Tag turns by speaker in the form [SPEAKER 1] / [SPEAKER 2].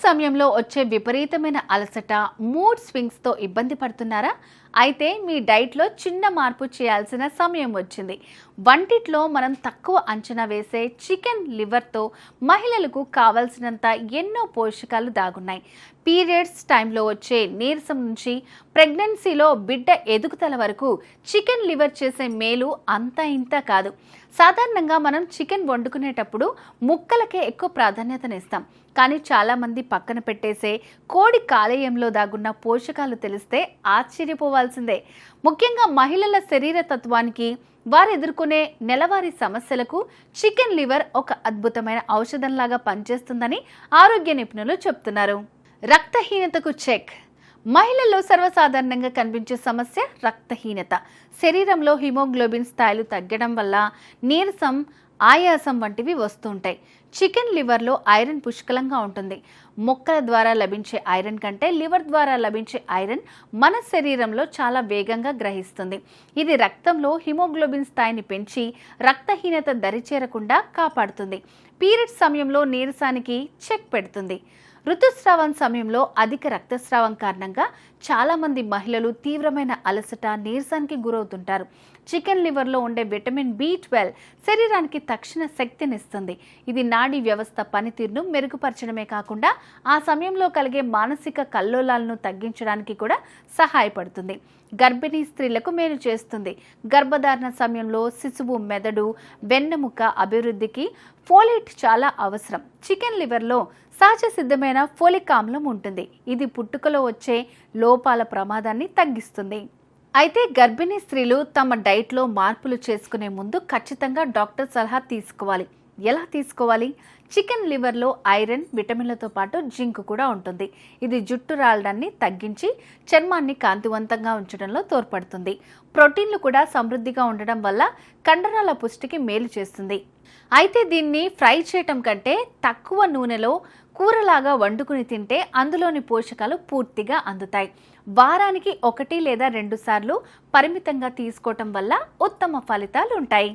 [SPEAKER 1] సమయంలో వచ్చే విపరీతమైన అలసట, మూడ్ స్వింగ్స్తో ఇబ్బంది పడుతున్నారా? అయితే మీ డైట్లో చిన్న మార్పు చేయాల్సిన సమయం వచ్చింది. వంటిట్లో మనం తక్కువ అంచనా వేసే చికెన్ లివర్తో మహిళలకు కావాల్సినంత ఎన్నో పోషకాలు దాగున్నాయి. పీరియడ్స్ టైంలో వచ్చే నీరసం నుంచి ప్రెగ్నెన్సీలో బిడ్డ ఎదుగుదల వరకు చికెన్ లివర్ చేసే మేలు అంతా ఇంత కాదు. సాధారణంగా మనం చికెన్ వండుకునేటప్పుడు ముక్కలకే ఎక్కువ ప్రాధాన్యతనిస్తాం. కానీ చాలామంది పక్కన పెట్టేసే కోడి కాలేయంలో దాగున్న పోషకాలు తెలిస్తే ఆశ్చర్యపోవాల్సిందే. ముఖ్యంగా మహిళల శరీర తత్వానికి, వారు ఎదుర్కొనే నెలవారీ సమస్యలకు చికెన్ లివర్ ఒక అద్భుతమైన ఔషధంలాగా పనిచేస్తుందని ఆరోగ్య నిపుణులు చెప్తున్నారు. రక్తహీనతకు చెక్. మహిళల్లో సర్వసాధారణంగా కనిపించే సమస్య రక్తహీనత. శరీరంలో హిమోగ్లోబిన్ స్థాయిలు తగ్గడం వల్ల నీరసం, ఆయాసం వంటివి వస్తుంటాయి. చికెన్ లివర్లో ఐరన్ పుష్కలంగా ఉంటుంది. మొక్కల ద్వారా లభించే ఐరన్ కంటే లివర్ ద్వారా లభించే ఐరన్ మన శరీరంలో చాలా వేగంగా గ్రహిస్తుంది. ఇది రక్తంలో హిమోగ్లోబిన్ స్థాయిని పెంచి రక్తహీనత దరిచేరకుండా కాపాడుతుంది. పీరియడ్స్ సమయంలో నీరసానికి చెక్ పెడుతుంది. ఋతుస్రావం సమయంలో అధిక రక్తస్రావం కారణంగా చాలామంది మహిళలు తీవ్రమైన అలసట, నీరసానికి గురవుతుంటారు. చికెన్ లివర్లో ఉండే విటమిన్ B12 శరీరానికి తక్షణ శక్తినిస్తుంది. ఇది నాడీ వ్యవస్థ పనితీరును మెరుగుపరచడమే కాకుండా ఆ సమయంలో కలిగే మానసిక కల్లోలాలను తగ్గించడానికి కూడా సహాయపడుతుంది. గర్భిణీ స్త్రీలకు మేలు చేస్తుంది. గర్భధారణ సమయంలో శిశువు మెదడు, వెన్నెముక అభివృద్ధికి ఫోలేట్ చాలా అవసరం. చికెన్ లివర్లో సహజ సిద్ధమైన ఫోలిక్ ఆమ్లం ఉంటుంది. ఇది పుట్టుకలో వచ్చే లోపాల ప్రమాదాన్ని తగ్గిస్తుంది. అయితే గర్భిణీ స్త్రీలు తమ డైట్లో మార్పులు చేసుకునే ముందు ఖచ్చితంగా డాక్టర్ సలహా తీసుకోవాలి. ఎలా తీసుకోవాలి? చికెన్ లివర్లో ఐరన్, విటమిన్లతో పాటు జింక్ కూడా ఉంటుంది. ఇది జుట్టు రాలడాన్ని తగ్గించి చర్మాన్ని కాంతివంతంగా ఉంచడంలో తోడ్పడుతుంది. ప్రోటీన్లు కూడా సమృద్ధిగా ఉండడం వల్ల కండరాల పుష్టికి మేలు చేస్తుంది. అయితే దీన్ని ఫ్రై చేయటం కంటే తక్కువ నూనెలో కూరలాగా వండుకుని తింటే అందులోని పోషకాలు పూర్తిగా అందుతాయి. వారానికి 1 లేదా 2 సార్లు పరిమితంగా తీసుకోవటం వల్ల ఉత్తమ ఫలితాలు ఉంటాయి.